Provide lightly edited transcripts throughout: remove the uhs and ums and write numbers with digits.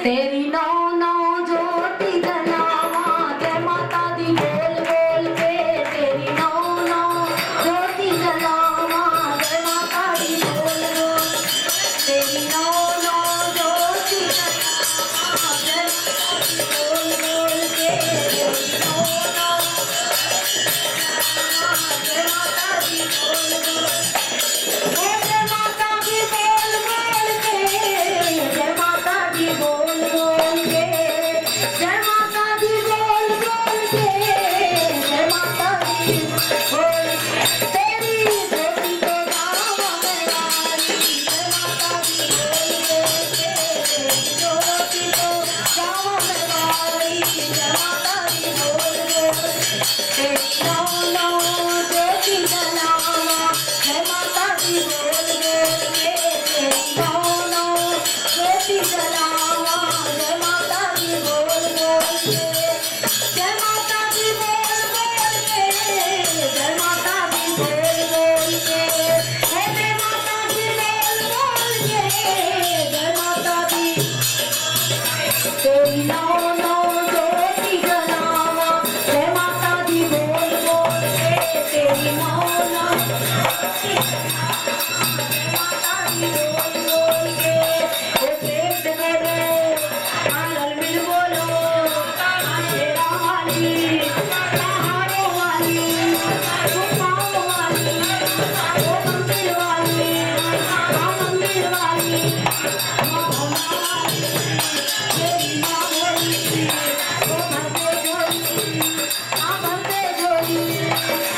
तेरी नौ नौ ज्योति जलावा जय माता दी बोल बोल के तेरी नौ नौ ज्योति जलावा जय माता दी बोल बोल तेरी नौ नौ ज्योति जलावा जय माता दी बोल बोल के तेरी नौ नौ जय माता दी बोल बोल जय माता दी बोल बोल के जय माता दी बोल बोल के जय माता दी बोल बोल के जय माता दी बोल तेरी ज्योति को गावा मैं गाई जय माता दी बोल बोल के तेरी ज्योति को गावा मैं गाई जय माता दी बोल बोल तेरी नौ नौ ज्योति जलावा जय माता दी बोल बोल के तेरी नौ नौ ज्योति जलावा जय माता दी बोल बोल के जय माता दी बोल बोल के जय माता दी बोल बोल के हे जय माता दी बोल बोल के जय माता दी तेरी नौ नौ ज्योति जलावा जय माता दी बोल बोल के तेरी नौ नौ ज्योति माता दी बोल बोल के ओ प्रेम से बोलो आनंद मिल बोलो शेरा वाली पहाड़ों वाली गुफाओं वाली ओ मंदिर वाली मंदिर वाली माँ वाली तेरी माँ बोली ओ भरते झोली भरते झोली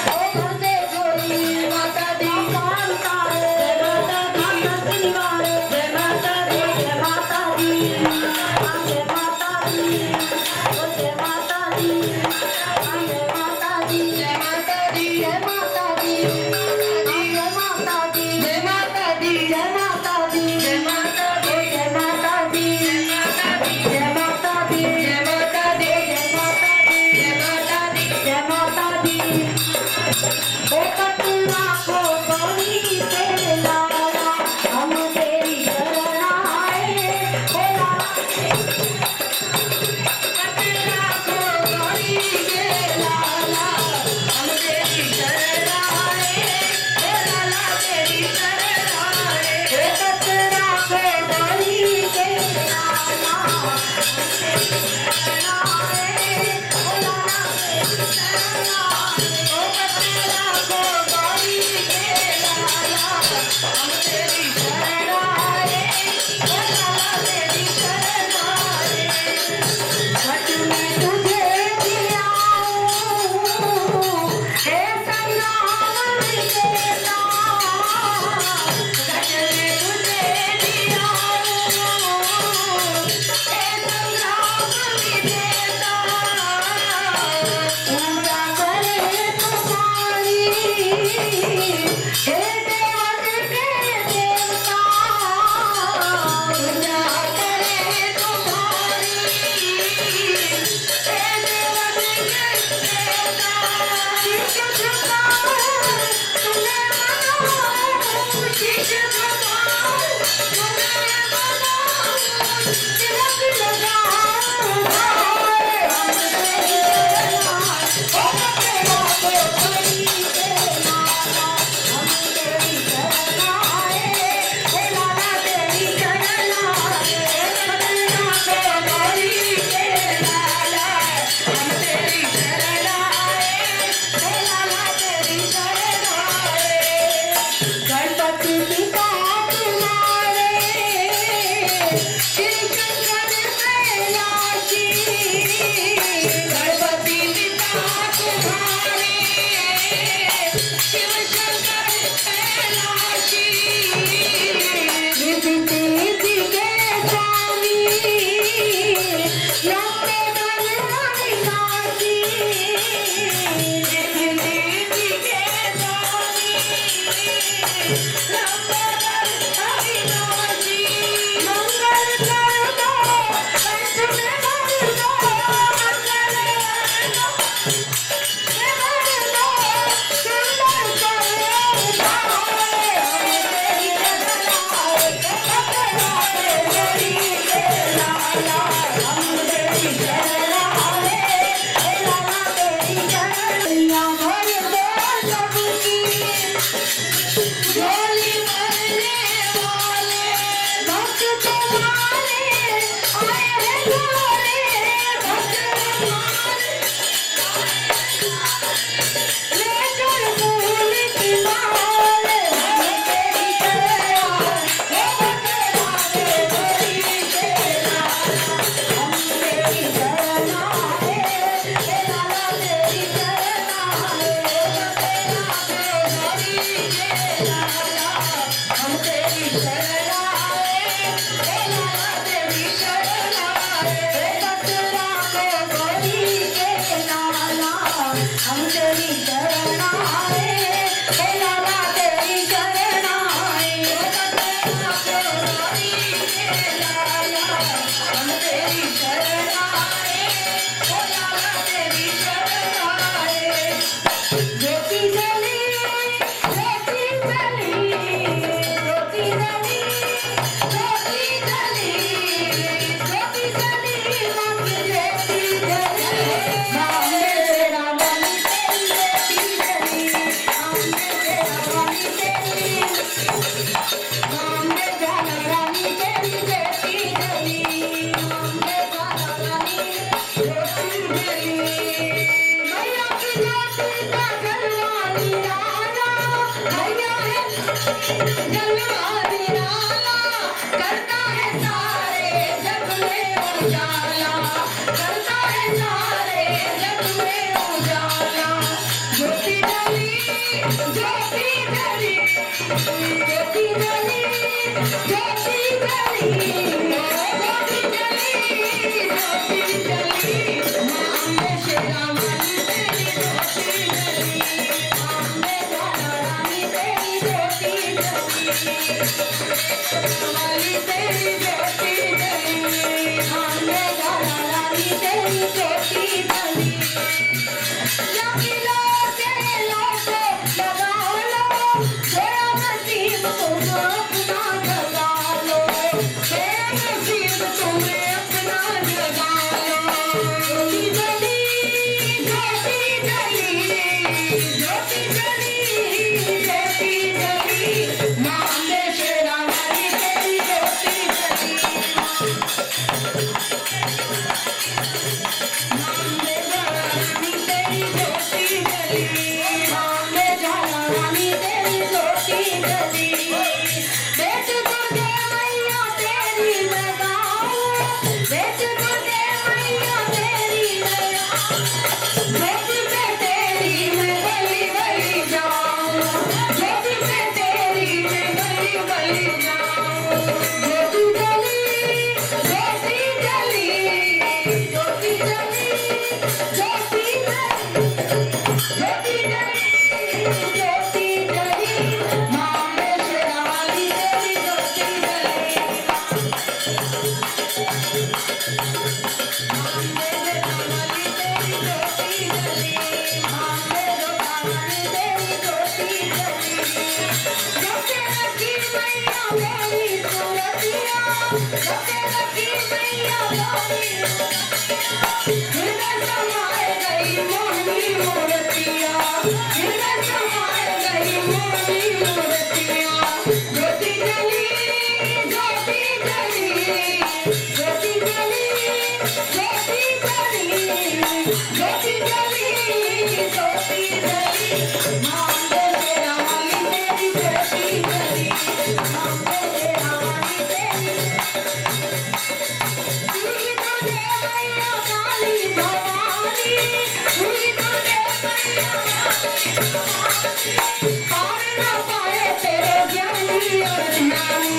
ओ भरते झोली माता दी कांता जय माता दी सतनिवार जय माता दी जय माता दी जय माता दी ओ जय माता दी जय माता दी जय माता दी जय माता दी जय माता दी जय माता दी जय माता दी जय माता दी जय माता दी जय माता दी जय माता दी जय माता दी जय माता दी जय माता दी ओ कटुआ को बलि तेरे लाला हम तेरी शरण आए ओ तेरी शरण आए, ओ लाला तेरी शरण आए। ज्योति जली, ज्योति जली, ज्योति जली, ज्योति जली, ज्योति जली, माँ की ज्योति जली। सामने तेरा वाली तेरी ज्योति जली, सामने तेरा वाली तेरी, सामने जाना रानी तेरी ज्योति जली, सामने जाना रानी ज्योति जली। मैया की ज्योति का जलवा निराला, मैया है जलवा निराला, करता है सारे जग में उजाला, करता है सारे जग में उजाला। ज्योति जली, ज्योति जली, ज्योति जली, ज्योति जली, ज्योति जली, ज्योति जली। माँ अम्बे शेरा वाली तेरी ज्योति जली, माँ अम्बे जाना रानी तेरी ज्योति जली, वाली तेरी ज्योति जली, माँ अम्बे जाना रानी तेरी ज्योति जली। लकीलों से लोटो लगा लो, तेरा नसीब तुम अपना जगा लो, तेरा नसीब तुम्हें अपना जगा लो। ज्योति जली, ज्योति जली, ज्योति जली, ज्योति जली। माँ अम्बे शेरा वाली तेरी ज्योति जली, माँ अम्बे जाना रानी तेरी ज्योति जली, माँ अम्बे जाना रानी तेरी ज्योति जली। बेट दुर्गे मैया तेरी मैं गाऊं, बेट दुर्गे मैया तेरी मैं गाऊं, बेट पे तेरी मैं गली गली जाऊं, बेट पे तेरी मैं गली गली जाऊं। ज्योति जली, ज्योति जली, ज्योति जली, ज्योति जली, ज्योति जली, ज्योति जली। माँ अम्बे शेरा वाली तेरी ज्योति जली, माँ अम्बे शेरा वाली तेरी ज्योति जली, माँ अम्बे शेरा वाली तेरी ज्योति जली। जैसे लगी मैया मेरी सूरतिया, जैसे लगी मैया मेरी सूरतिया, हृदय समाए गई मोहनी मूर्तिया, हृदय समाए गई मोहनी मूर्तिया। ज्योति जली, ज्योति जली, ज्योति जली, ज्योति जली, ज्योति जली, ज्योति जली। माँ अम्बे शेरा वाली तेरी ज्योति जली, माँ अम्बे शेरा वाली तेरी। दुर्गे दुर्गे मैया काली भवानी, दुर्गे दुर्गे मैया काली भवानी, पार न पाए तेरे ज्ञानी और ज्ञानी,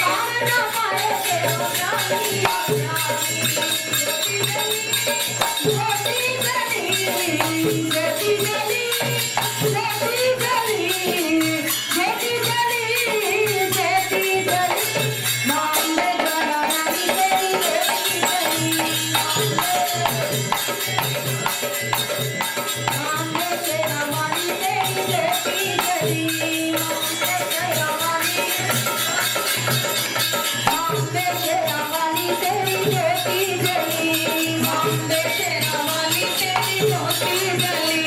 पार न पाए तेरे ज्ञानी और ज्ञानी। ज्योति जली, ज्योति जली, ज्योति जली, ज्योति जली, ज्योति जली। माँ अम्बे जाना रानी तेरी ज्योति जली, माँ अम्बे शेरा वाली तेरी ज्योति जली, माँ अम्बे शेरा वाली, माँ अम्बे शेरा वाली तेरी ज्योति जली, माँ अम्बे शेरा वाली तेरी ज्योति जली।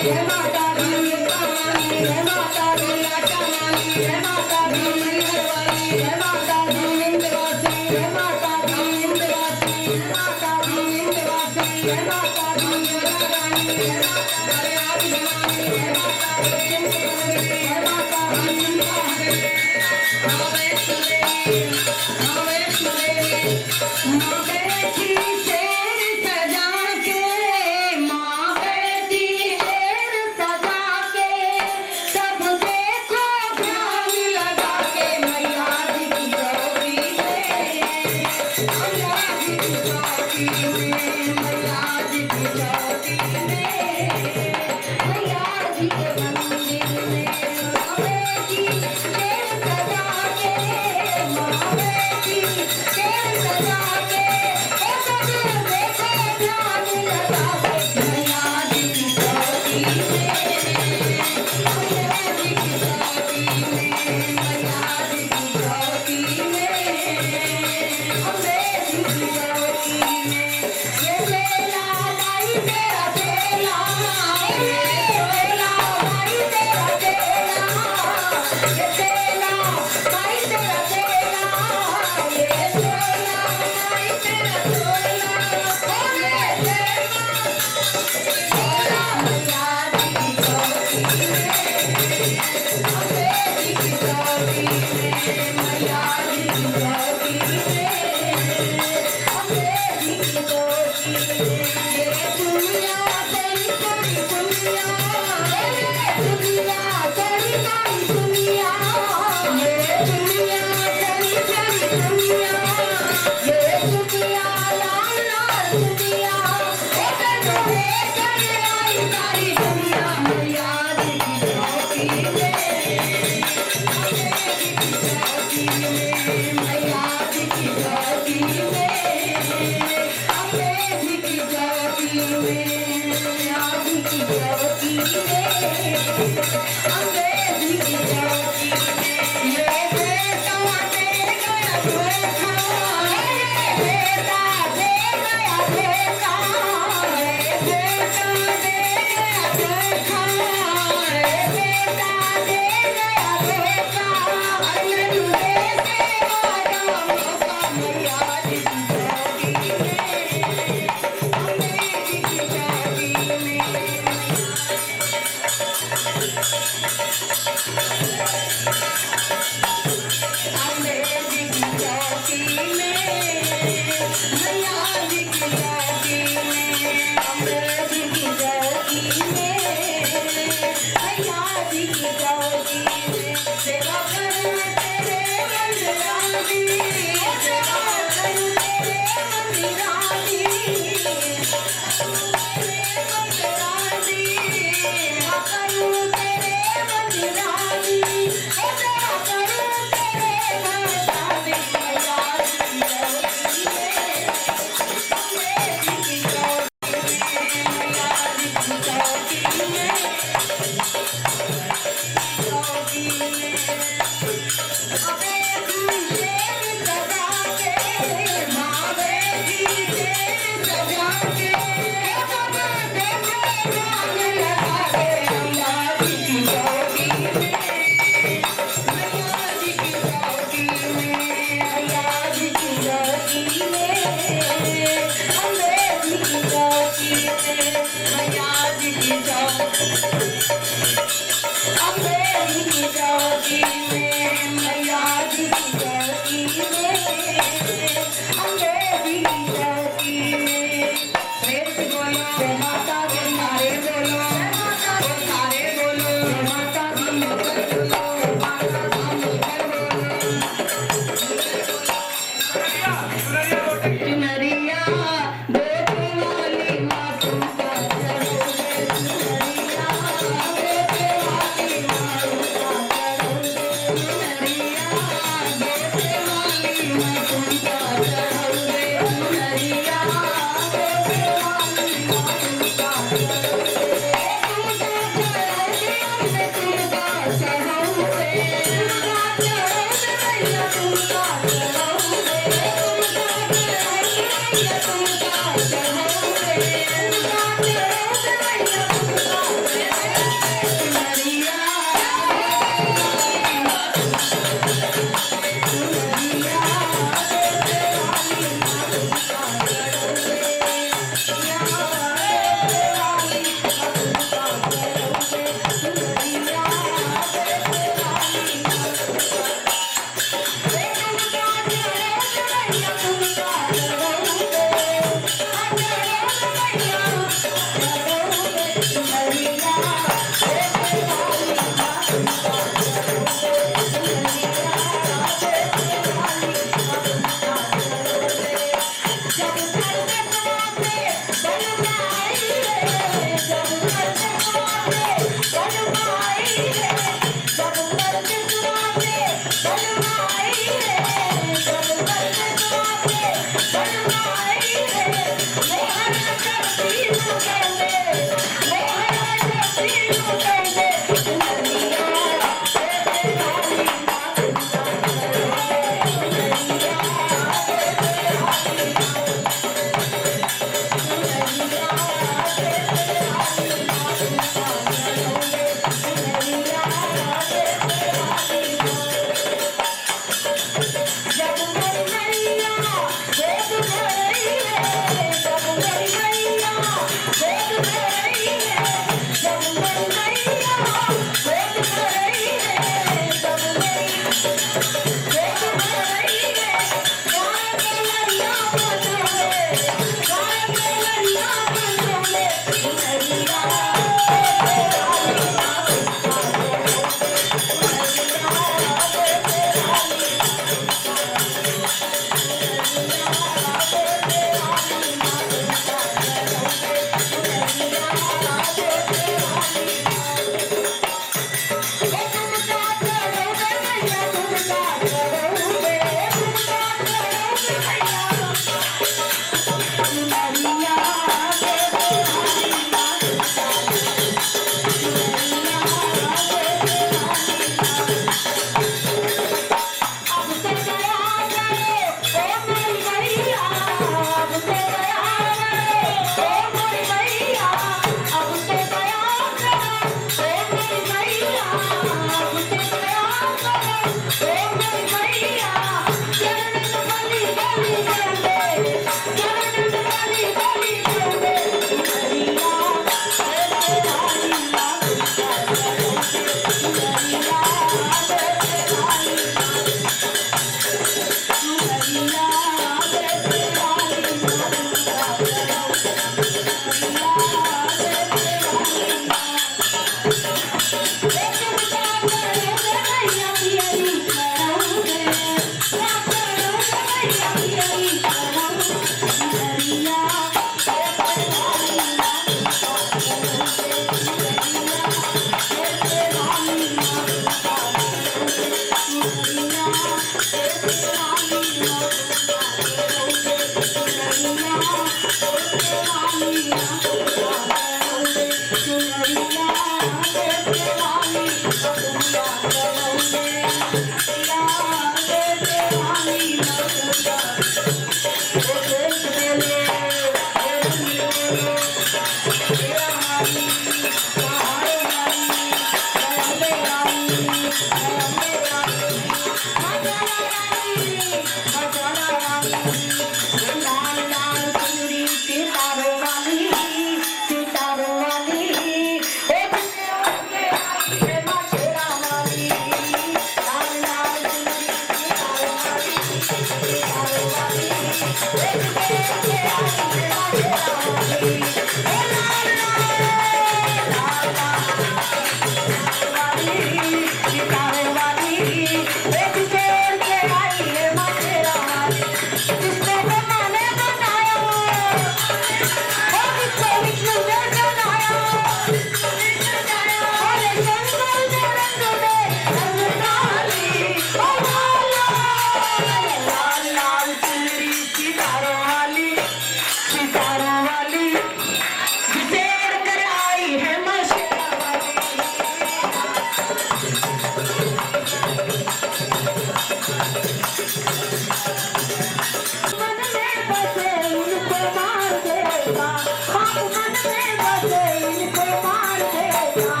मन में बसे इनको मार देगा, पाप मन में बसे इनको मार देगा।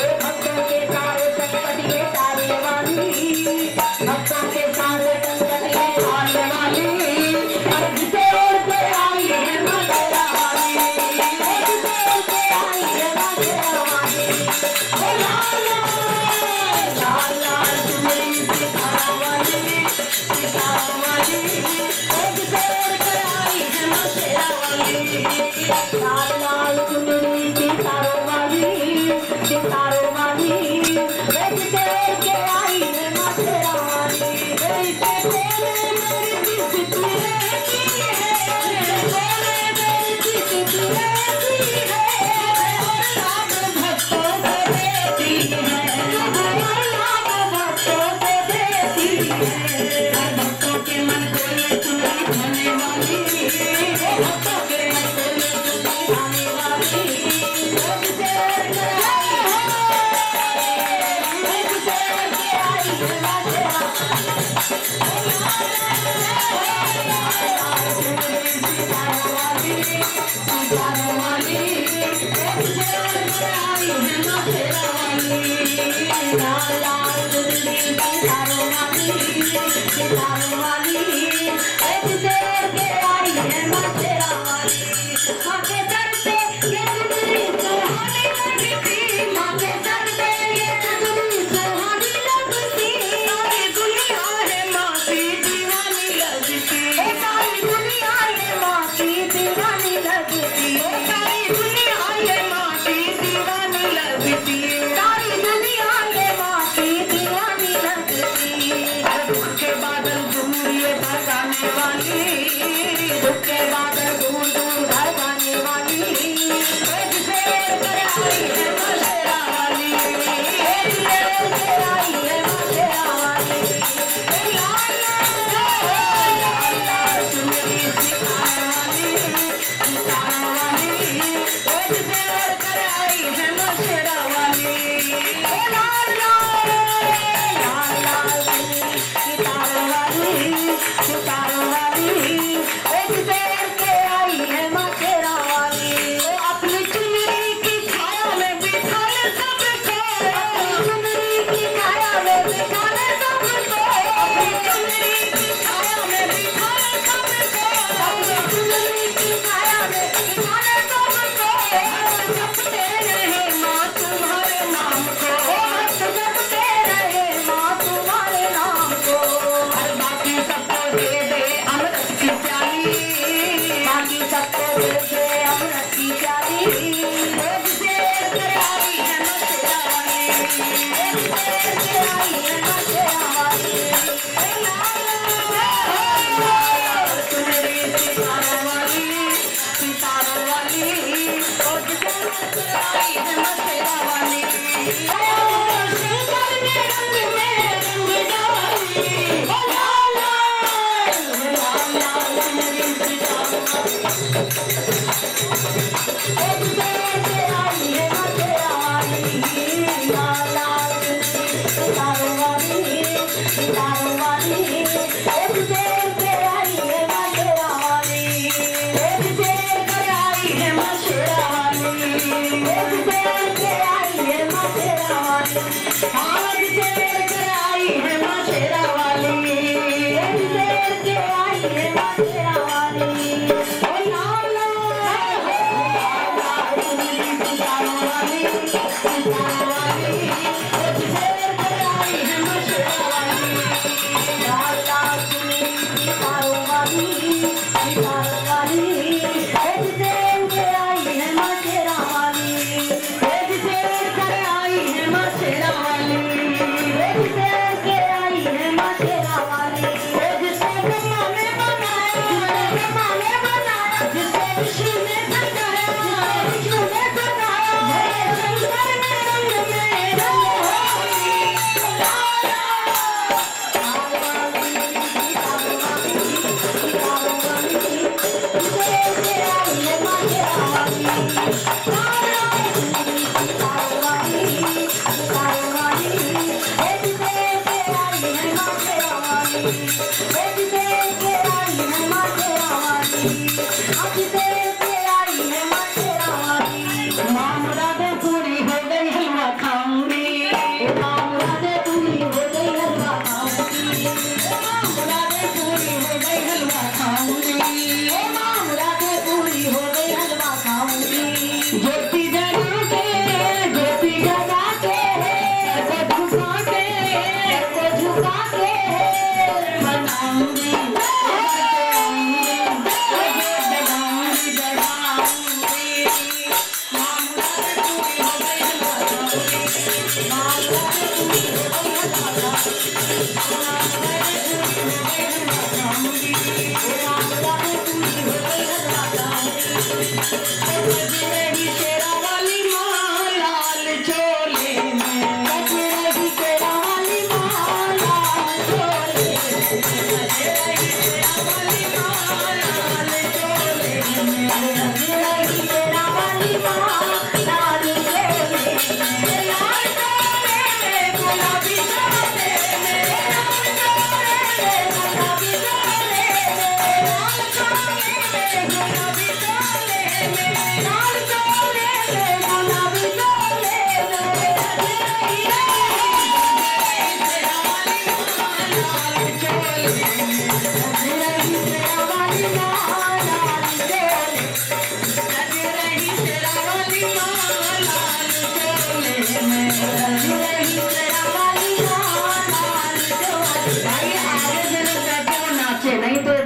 ये भक्तों के सारे संकट ये टालने वाली, भक्तों के सारे संकट ये टालने वाली, और जिसे ओढ़ के आई है माँ तेरा वाली, जिसे ओढ़ के आई है माँ तेरा वाली। ओ लाल लाल लाल चुनरी सितारा वाली, सितारा वाली, जिसे ओढ़ के आई है माँ तेरा वाली। लाल लाल चुनरी सितारों वाली, सितारों वाली, जिसे ओढ़ के आई है माँ तेरा वाली। इसके तेरे मेरी सिद्धि रहती है, तेरे मेरी सिद्धि रहती है, और लाभ भक्तों को देती है, और लाभ भक्तों को देती है। हर भक्तों के मन को ये चुनरी भाने वाली, भक्तों के मन को ये चुनरी भाने वाली, जिसे ओढ़ के आई है, जिसे ओढ़ के आई है माँ तेरा लाल लाल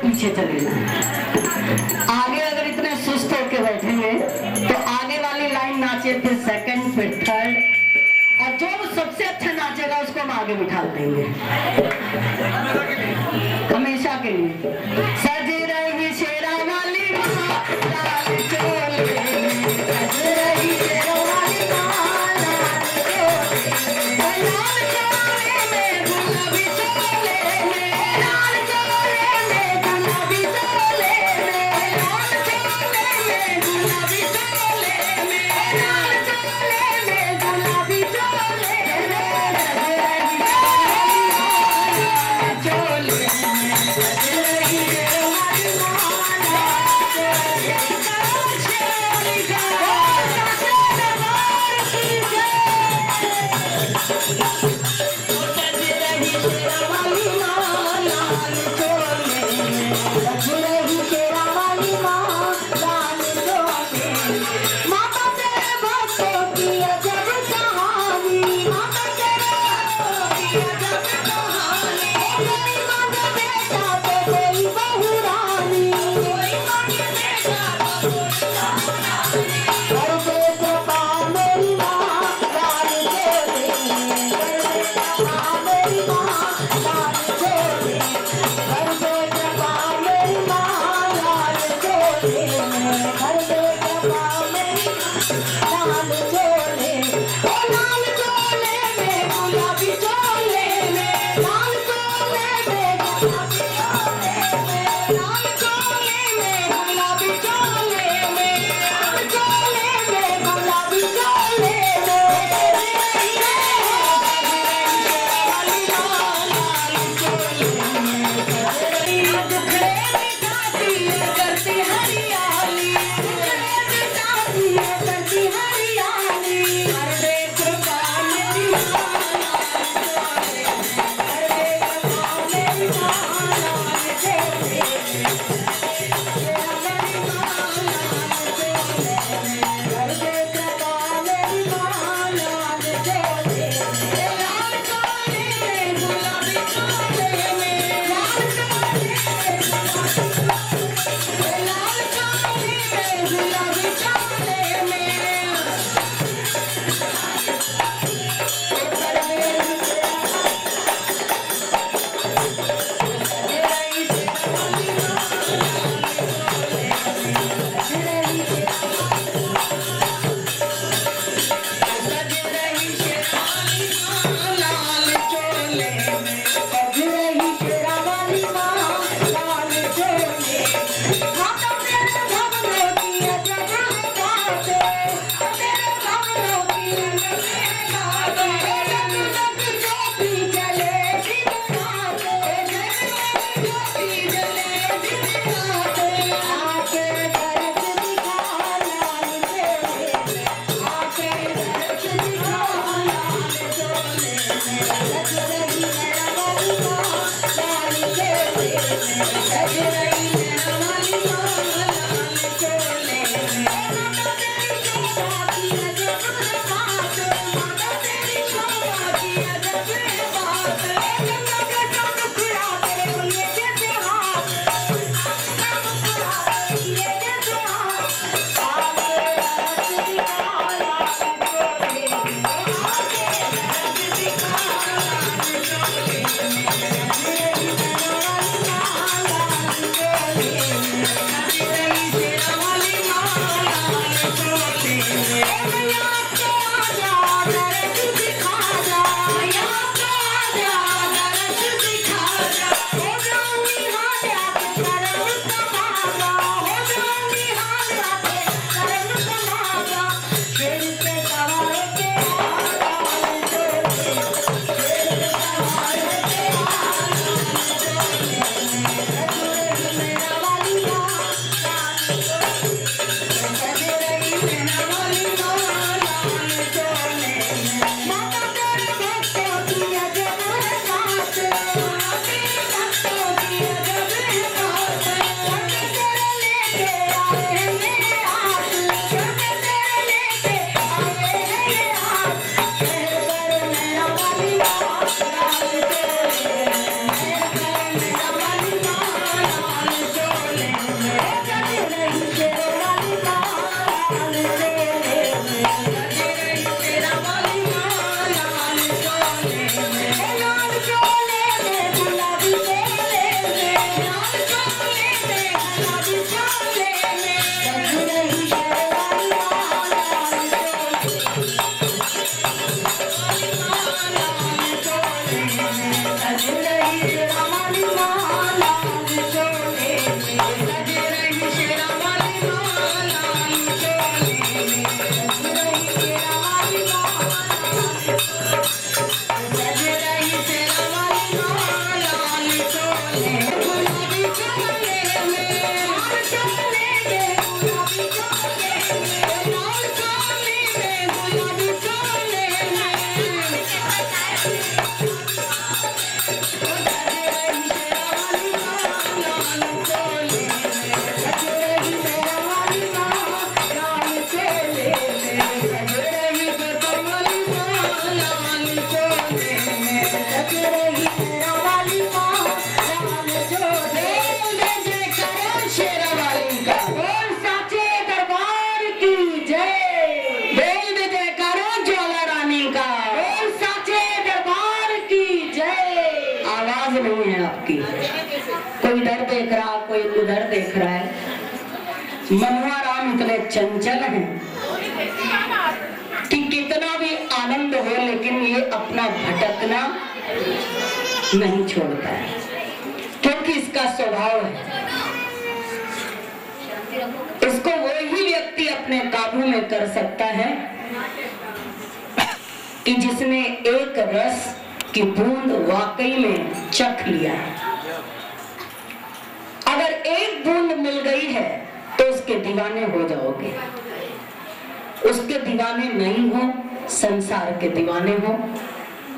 पीछे चलेगा। आगे अगर इतने सुस्त होके बैठेंगे तो आगे वाली लाइन नाचे, फिर सेकंड, फिर थर्ड, और जो सबसे अच्छा नाचेगा उसको हम आगे बिठा देंगे हमेशा के लिए। सज रही शेरा वाली माँ लाल चोले, सज रही शेरा वाली माँ लाल चोले, लाल चोले में गुलाबी चोले में, लाल चोले में गुलाबी चोले में, लाल चोले में गुलाबी चोले में, लाल चोले में गुलाबी चोले में, चोले कोई इधर देख रहा, कोई उधर देख रहा है। मनवा राम इतने चंचल हैं कि कितना भी आनंद हो लेकिन ये अपना भटकना नहीं छोड़ता है, क्योंकि इसका स्वभाव है। इसको वही व्यक्ति अपने काबू में कर सकता है कि जिसने एक रस की बूंद वाकई में चख लिया है। अगर एक बूंद मिल गई है तो उसके दीवाने हो जाओगे। उसके दीवाने नहीं हो, संसार के दीवाने हो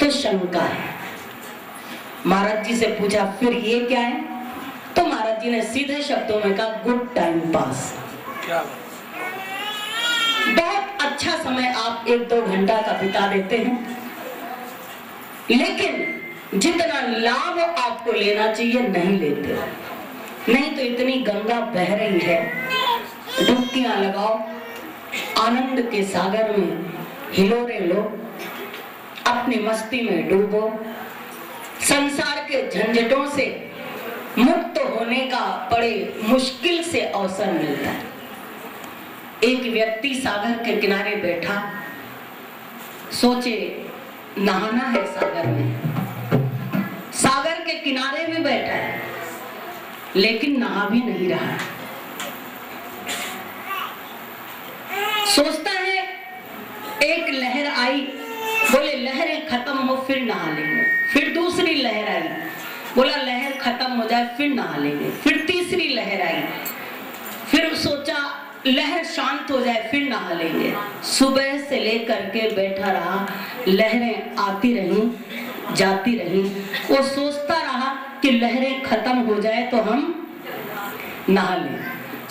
तो शंका है। महाराज जी से पूछा फिर ये क्या है? तो महाराज जी ने सीधे शब्दों में कहा गुड टाइम पास। बहुत अच्छा समय आप 1-2 घंटा का बिता देते हैं, लेकिन जितना लाभ आपको लेना चाहिए नहीं लेते। नहीं तो इतनी गंगा बह रही है, डुबकियां लगाओ, आनंद के सागर में हिलोरे लो, अपनी मस्ती में डूबो। संसार के झंझटों से मुक्त होने का बड़े मुश्किल से अवसर मिलता है। एक व्यक्ति सागर के किनारे बैठा, सोचे नहाना है सागर में। सागर के किनारे में बैठा है लेकिन नहा भी नहीं रहा। सोचता है एक लहर आई, बोले लहरें खत्म हो फिर नहा लेंगे। फिर दूसरी लहर आई, बोला लहर खत्म हो जाए फिर नहा लेंगे। फिर तीसरी लहर आई, फिर सोचा लहर शांत हो जाए फिर नहा लेंगे। सुबह से लेकर के बैठा रहा, लहरें आती रही जाती रही। वो सोचता रहा कि लहरें खत्म हो जाए तो हम नहा लें।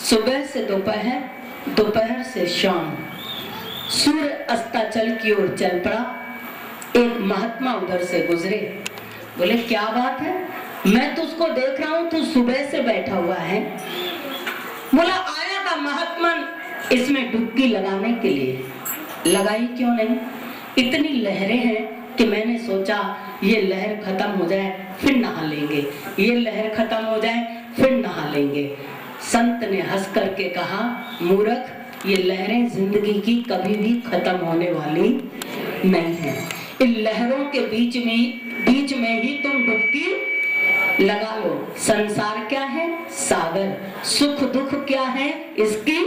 सुबह से दोपहर, दोपहर से शाम, सूर्य अस्ताचल की ओर चल पड़ा। एक महात्मा उधर से गुजरे, बोले क्या बात है, मैं तो उसको देख रहा हूं, तू सुबह से बैठा हुआ है। बोला आया था महात्मा इसमें डुबकी लगाने के लिए, लगाई क्यों नहीं, इतनी लहरें हैं कि मैंने सोचा ये लहर खत्म हो जाए फिर नहा लेंगे, ये लहर खत्म हो जाए फिर नहा लेंगे। संत ने हंस करके कहा, मूर्ख, ये लहरें जिंदगी की कभी भी खत्म होने वाली नहीं है। इन लहरों के बीच में ही तुम डुबकी लगा लो। संसार क्या है, सागर, सुख दुख क्या है, इसकी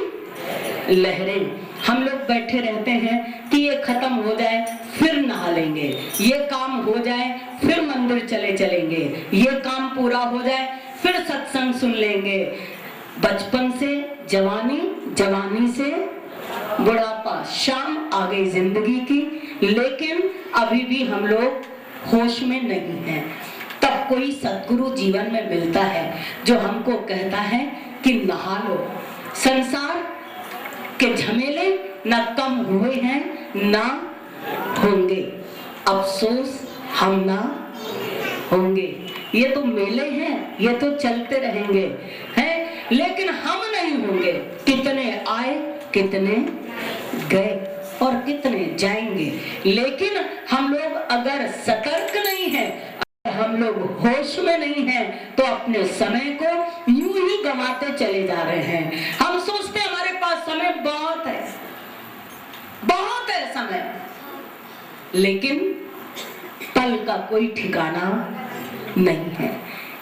लहरें। हम लोग बैठे रहते हैं कि ये खत्म हो जाए फिर नहा लेंगे, ये काम हो जाए फिर मंदिर चलेंगे, ये काम पूरा हो जाए फिर सत्संग सुन लेंगे। बचपन से जवानी, जवानी से बुढ़ापा, शाम आ गई जिंदगी की, लेकिन अभी भी हम लोग होश में नहीं हैं। तब कोई सद्गुरु जीवन में मिलता है जो हमको कहता है कि नहा लो। संसार के झमेले न कम हुए हैं ना होंगे, अफसोस हम ना होंगे। ये तो मेले हैं, ये तो चलते रहेंगे हैं, लेकिन हम नहीं होंगे। कितने आए, कितने गए और कितने जाएंगे। लेकिन हम लोग अगर सतर्क नहीं हैं, हम लोग होश में नहीं हैं, तो अपने समय को यूं ही गंवाते चले जा रहे हैं। हम सोचते हैं हमारे पास समय बहुत है, बहुत है समय, लेकिन पल का कोई ठिकाना नहीं है।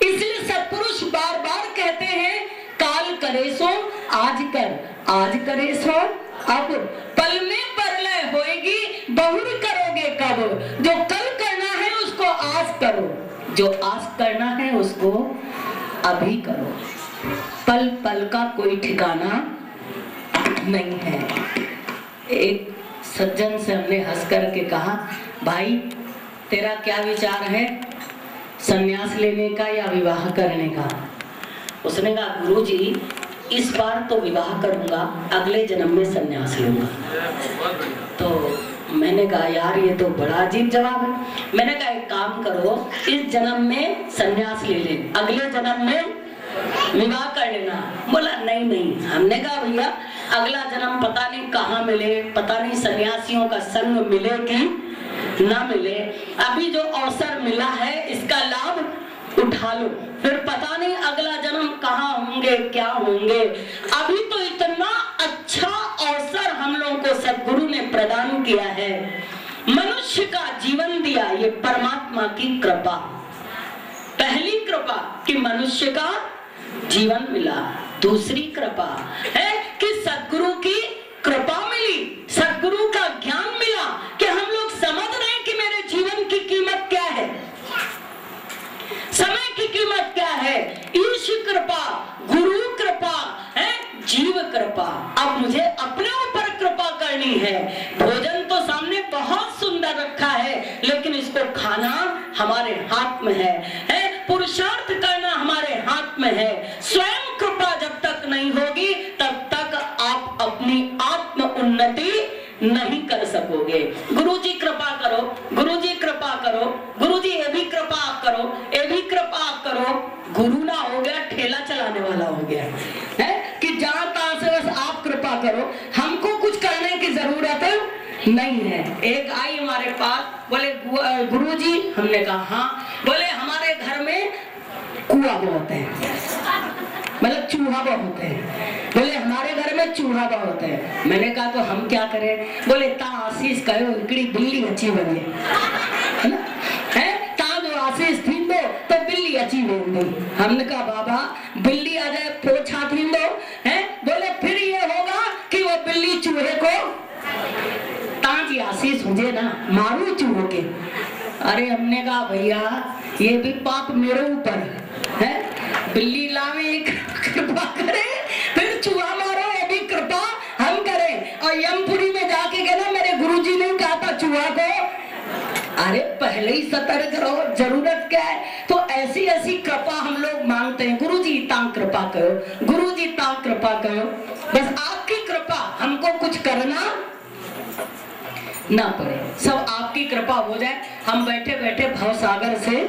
इसलिए सत्पुरुष बार बार कहते हैं, काल करे सो आज कर, आज करे सो अब, पल में परलय होएगी, बहुर करोगे कब। जो कल करना है उसको आज करो, जो आज करना है उसको अभी करो। पल पल का कोई ठिकाना नहीं है। एक सज्जन से हमने हंस करके कहा, भाई तेरा क्या विचार है, संन्यास लेने का या विवाह करने का। उसने कहा, गुरुजी इस बार तो विवाह करूंगा, अगले जन्म में संन्यास लूंगा। तो मैंने कहा यार ये तो बड़ा अजीब जवाब है। मैंने कहा एक काम करो, इस जन्म में संन्यास ले ले, अगले जन्म में विवाह कर लेना। बोला नहीं नहीं। हमने कहा भैया अगला जन्म पता नहीं कहाँ मिले, पता नहीं सन्यासियों का संग मिले कि ना मिले, अभी जो अवसर मिला है इसका लाभ उठा लो, फिर पता नहीं अगला जन्म कहाँ होंगे, क्या होंगे। अभी तो इतना अच्छा अवसर हम लोगों को सद्गुरु ने प्रदान किया है, मनुष्य का जीवन दिया, ये परमात्मा की कृपा। पहली कृपा कि मनुष्य का जीवन मिला, दूसरी कृपा है कि सद्गुरु की कृपा मिली, सद्गुरु का ज्ञान मिला कि हम लोग समझ रहे हैं कि मेरे जीवन की कीमत क्या है, समय की कीमत क्या है। ईश कृपा, गुरु कृपा है, जीव कृपा। अब मुझे अपने ऊपर कृपा करनी है। भोजन तो सामने बहुत सुंदर रखा है, लेकिन इसको खाना हमारे हाथ में है। पुरुषार्थ करना हमारे हाथ में है। स्वयं कृपा जब तक नहीं होगी तब तक आप अपनी आत्म उन्नति नहीं कर सकोगे। गुरुजी कृपा करो, गुरुजी कृपा करो, गुरुजी ये भी कृपा आप करो, ये भी कृपा आप करो। गुरु ना हो गया, ठेला चलाने वाला हो गया है कि जहां तहां से बस आप कृपा करो, हमको कुछ करने की जरूरत नहीं है। एक आई हमारे पास, बोले गुरुजी, हमने कहा हाँ। बोले हमारे घर में कुआं बहुत है, मतलब चूहा बहुत है। बोले हमारे घर में चूहा बहुत है। मैंने कहा तो हम क्या करें। बोले ता आशीष कहो इकड़ी बिल्ली अच्छी बने, है ना, है ता जो आशीष थी दो तो बिल्ली अच्छी बन गई। हमने कहा बाबा बिल्ली आ जाए पोछा थी दो है। बोले फिर ये होगा कि वो बिल्ली चूहे को ताजी आशीष मुझे ना मारू चूहों के। अरे हमने कहा भैया ये भी पाप मेरे ऊपर है, बिल्ली लावे कृपा करे, फिर चूहा मारो, ये भी कृपा हम करें। और यमपुरी में जाके कहना मेरे गुरुजी ने कहा था चूहा को। अरे पहले ही सतर्क रहो, जरूरत क्या है। तो ऐसी ऐसी कृपा हम लोग मांगते हैं, गुरुजी तां कृपा करो, गुरुजी तां कृपा करो। बस आपकी कृपा, हमको कुछ करना ना पड़े, सब आपकी कृपा हो जाए, हम बैठे बैठे भव सागर से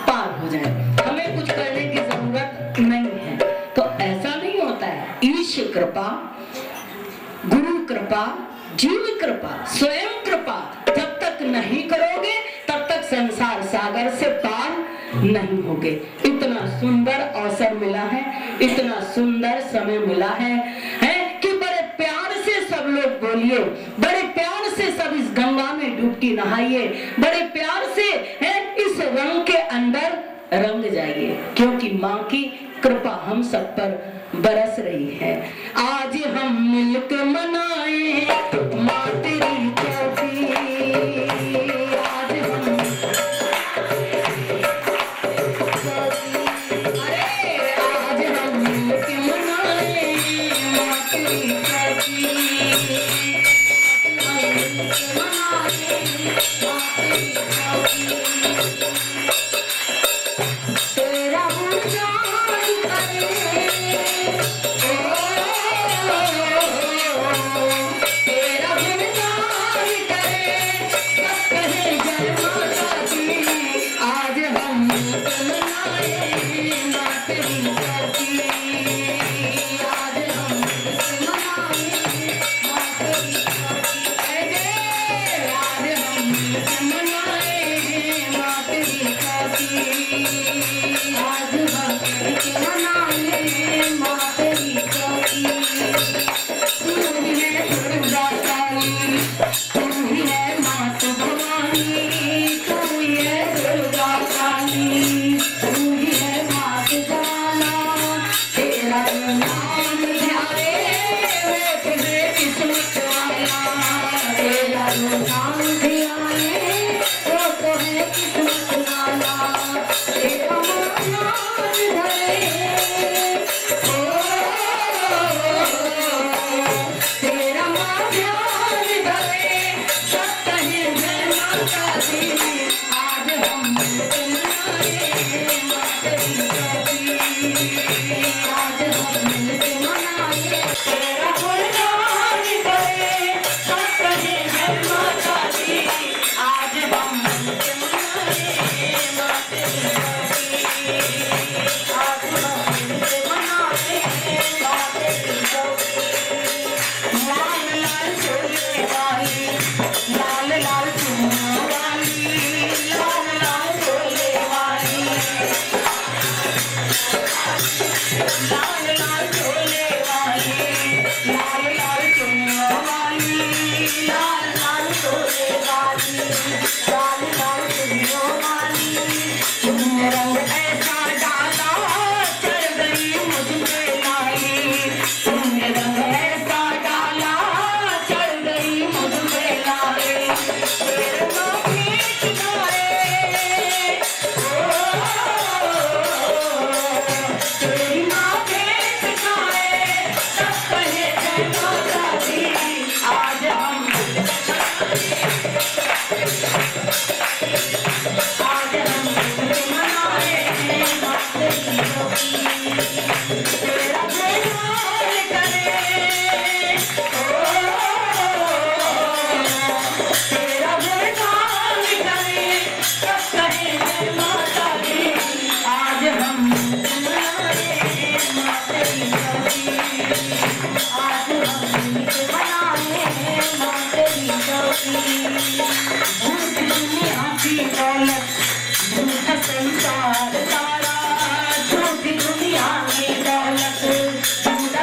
पार हो जाए, हमें कुछ करने की जरूरत नहीं है। तो ऐसा नहीं होता है। ईश कृपा, गुरु कृपा, जीव कृपा, स्वयं कृपा जब तक नहीं करोगे तब तक संसार सागर से पार नहीं होगे। इतना सुंदर अवसर मिला है, इतना सुंदर समय मिला है कि बड़े प्यार से सब लोग बोलिए, बड़े प्यार से सब इस गंगा में डुबकी नहाइए, बड़े प्यार से इस रंग के अंदर रंग जाइए, क्योंकि माँ की कृपा हम सब पर बरस रही है। आज हम मिलकर मनाए माँ तेरी चौकी, आज हम आज हम मिलकर मनाए माँ तेरी चौकी, तेरा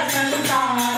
संसार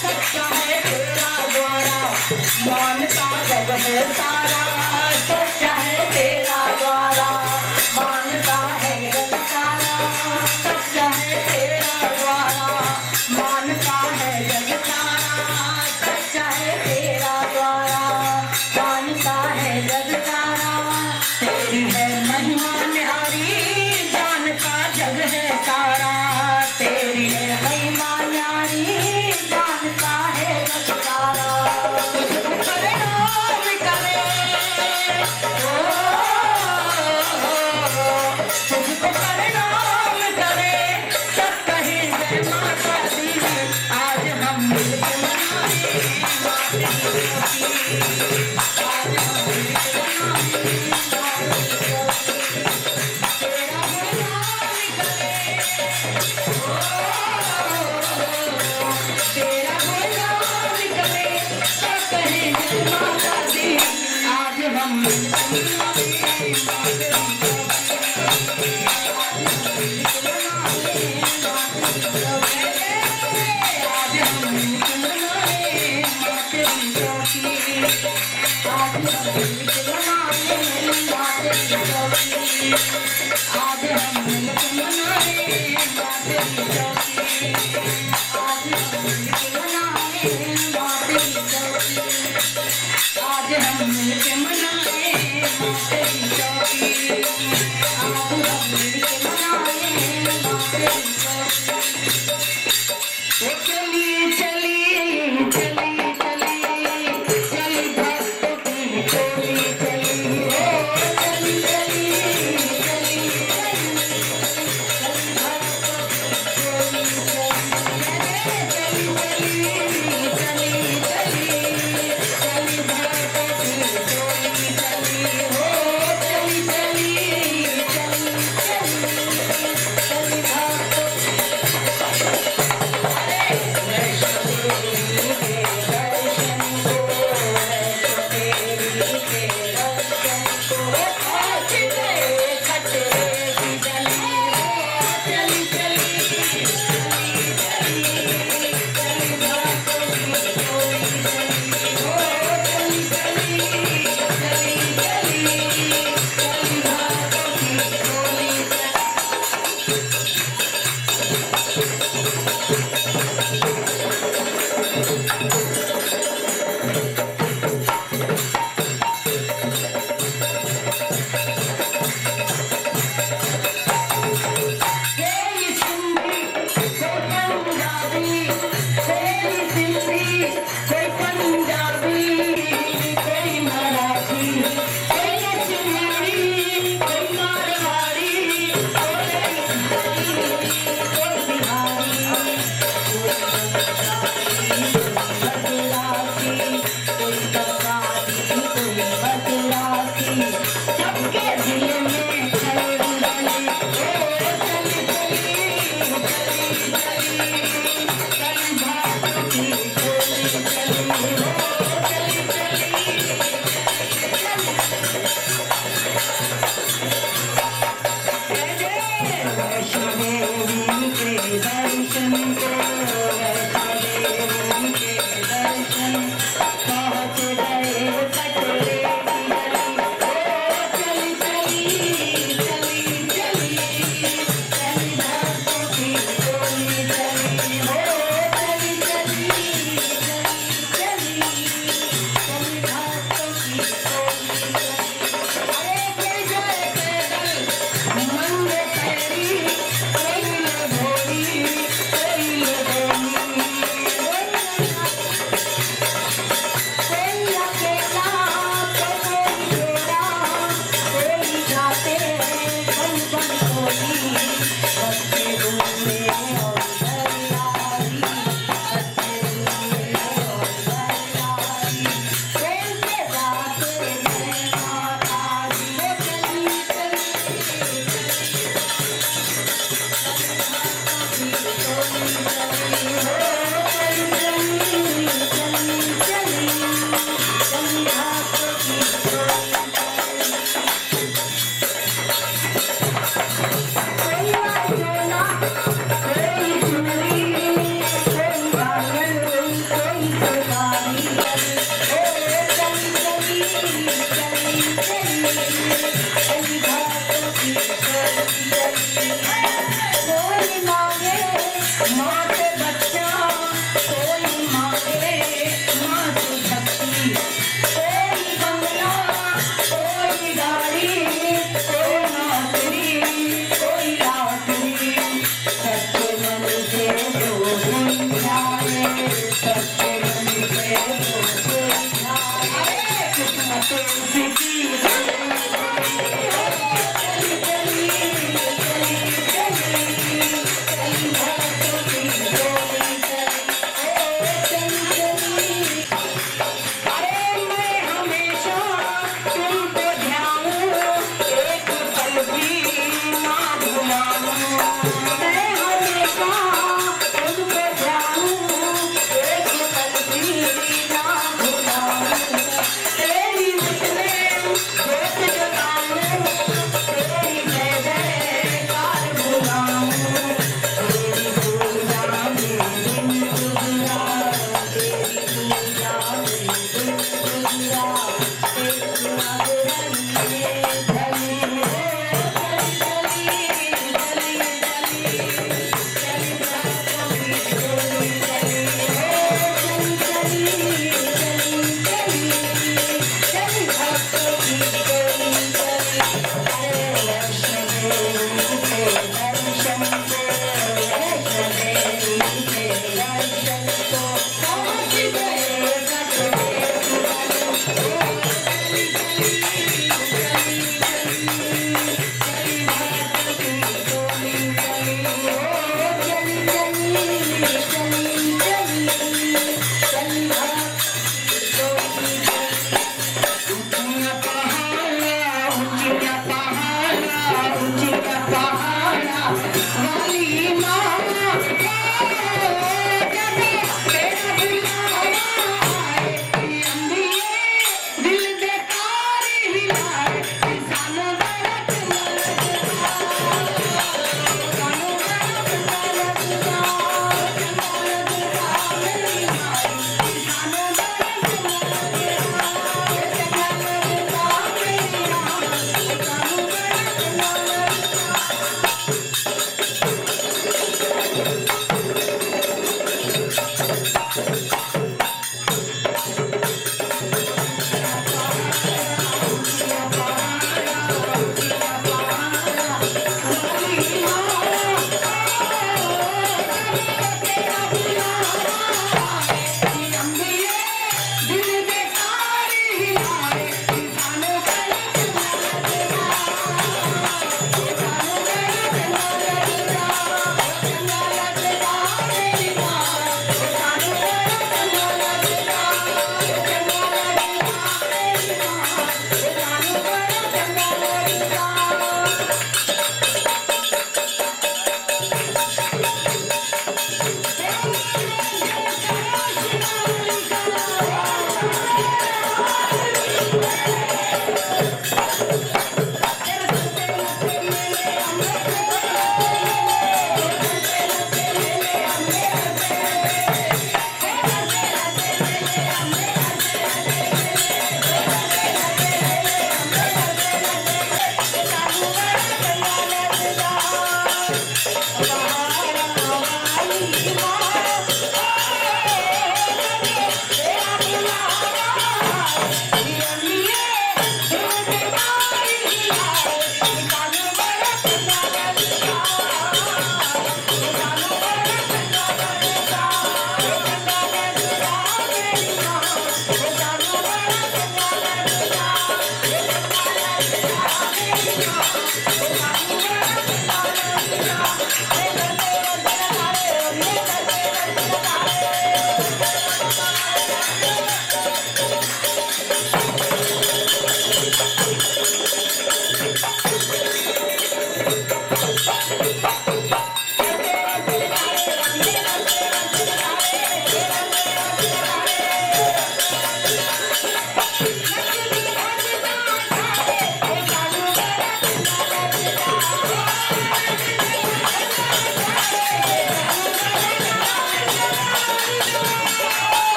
सच्चा है तेरा द्वारा मानता जग है सारा, सच्चा है तेरा द्वारा मानता है जग सारा, सच्चा है तेरा द्वारा मानता है जग सारा, सच्चा है तेरा द्वारा मानता है जग सारा। तेरी है महिमा न्यारी जानता जग है सारा, तेरी है महिमा न्यारी जानता है जग सारा। तुझको प्रणाम करे तुझको प्रणाम करे सब कहे जय माता दी, आज हम मिलके मनाए माता दी, आज हम मिलके मनाए माता दी। तेरा गुणगान करे तेरा गुणगान करे सब कहे जय माता दी, आज हम मिलके मनाए माता दी।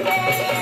के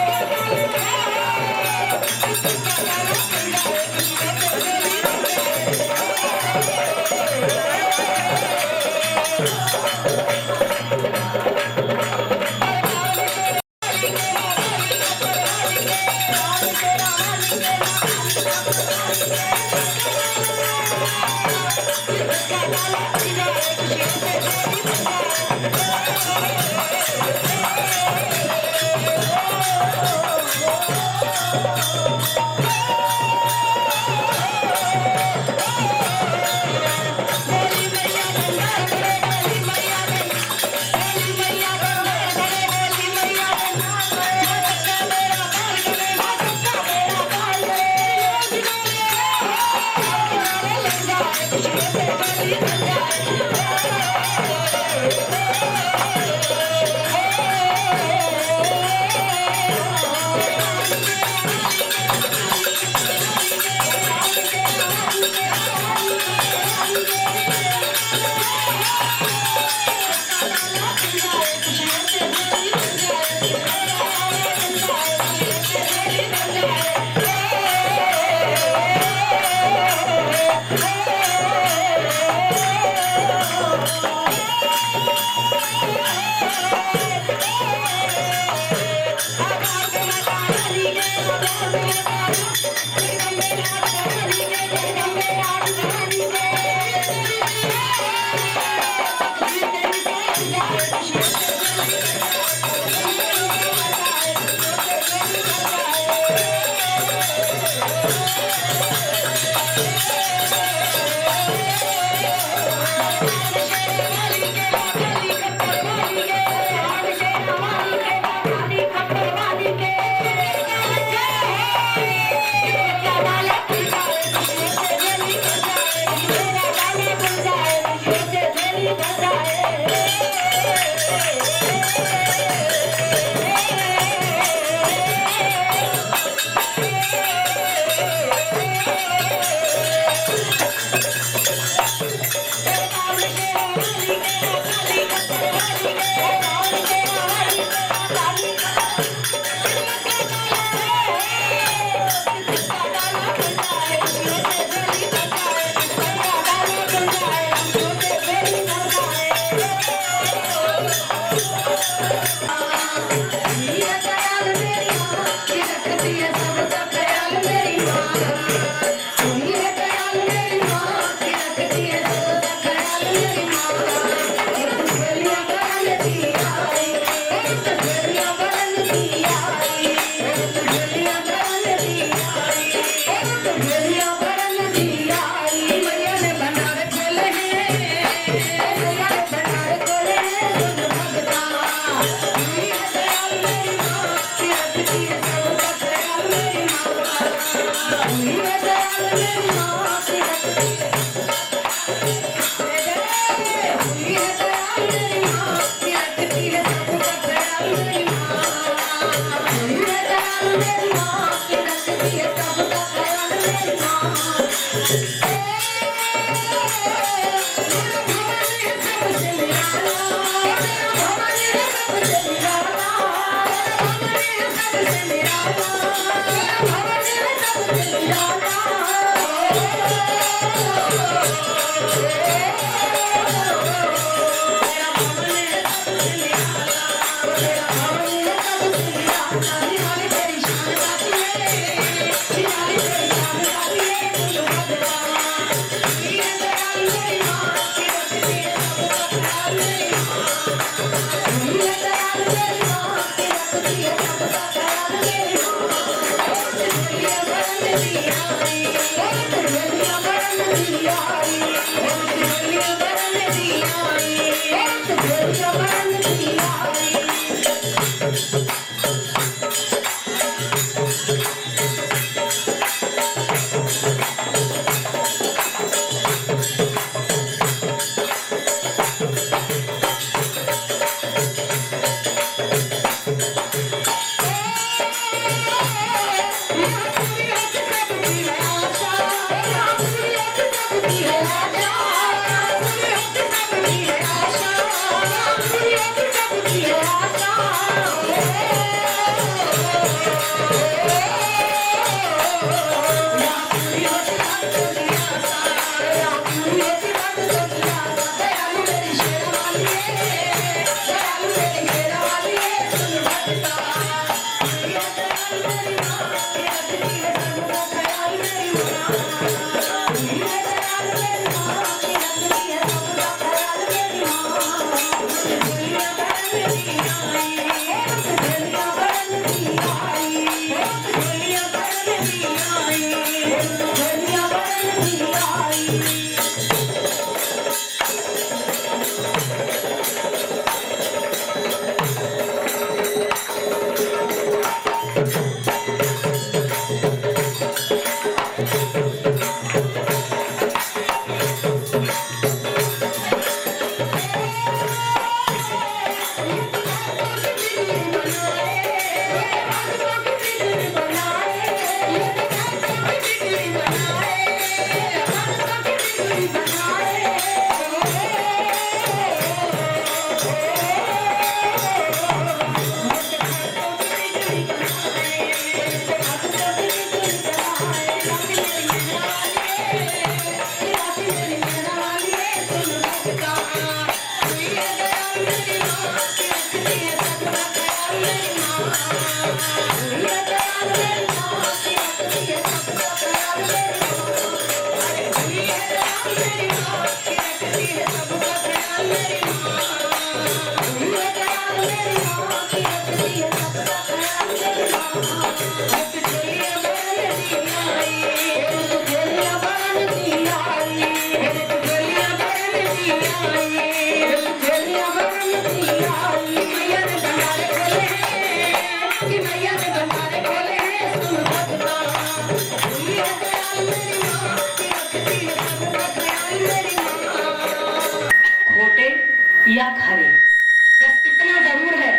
या खारे, बस इतना जरूर है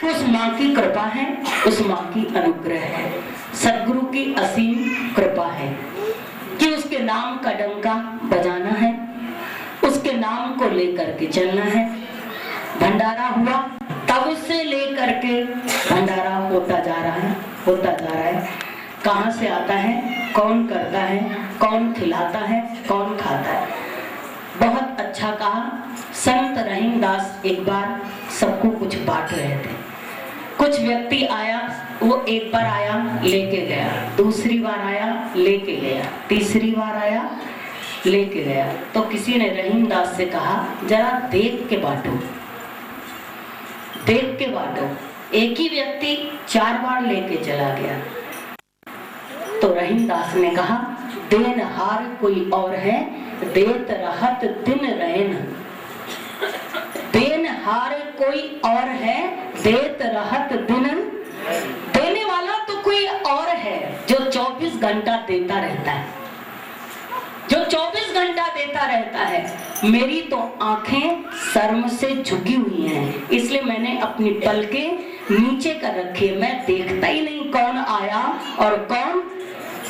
कि उस माँ की कृपा है, उस माँ की अनुग्रह है, सदगुरु की असीम कृपा है कि उसके नाम का डंका बजाना है, उसके नाम को लेकर के चलना है। भंडारा हुआ, तब से लेकर के भंडारा होता जा रहा है, होता जा रहा है। कहाँ से आता है, कौन करता है, कौन खिलाता है, कौन खाता है। बहुत अच्छा कहा संत रहीमदास। एक बार सबको कुछ बांट रहे थे। कुछ व्यक्ति आया, वो एक बार आया लेके गया, दूसरी बार आया लेके गया, तीसरी बार आया लेके गया। तो किसी ने रहीमदास से कहा जरा देख के बांटो, देख के बांटो। एक ही व्यक्ति 4 बार लेके चला गया। तो रहीमदास ने कहा देनहार कोई और है, देत रहत दिन रहन। देनहार कोई और है, देत रहत दिन। देने वाला तो कोई और है जो 24 घंटा देता रहता है, जो 24 घंटा देता रहता है। मेरी तो आंखें शर्म से झुकी हुई हैं, इसलिए मैंने अपनी पलकें नीचे कर रखी है। मैं देखता ही नहीं कौन आया और कौन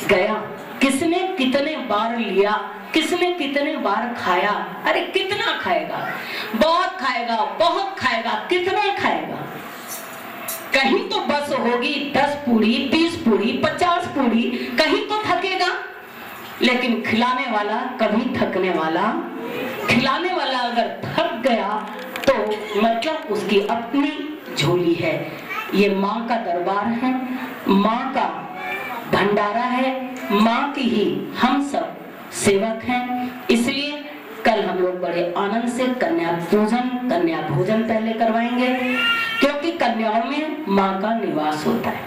गया, किसने कितने बार लिया, किसने कितने बार खाया। अरे कितना खाएगा, बहुत खाएगा, बहुत खाएगा, कितना खाएगा। कहीं तो बस होगी 10 पूड़ी, 20 पूड़ी, 50 पूड़ी, कहीं तो थकेगा। लेकिन खिलाने वाला कभी थकने वाला, खिलाने वाला अगर थक गया तो मतलब उसकी अपनी झोली है। ये माँ का दरबार है, माँ का भंडारा है, माँ की ही हम सब सेवक हैं। इसलिए कल हम लोग बड़े आनंद से कन्या पूजन, कन्या भोजन पहले करवाएंगे, क्योंकि कन्याओं में माँ का निवास होता है।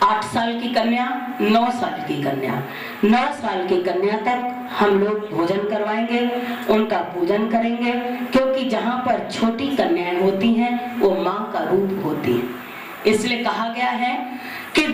8 साल की कन्या, 9 साल की कन्या, 9 साल की कन्या तक हम लोग भोजन करवाएंगे, उनका पूजन करेंगे। क्योंकि जहाँ पर छोटी कन्याएं होती हैं वो माँ का रूप होती है। इसलिए कहा गया है कि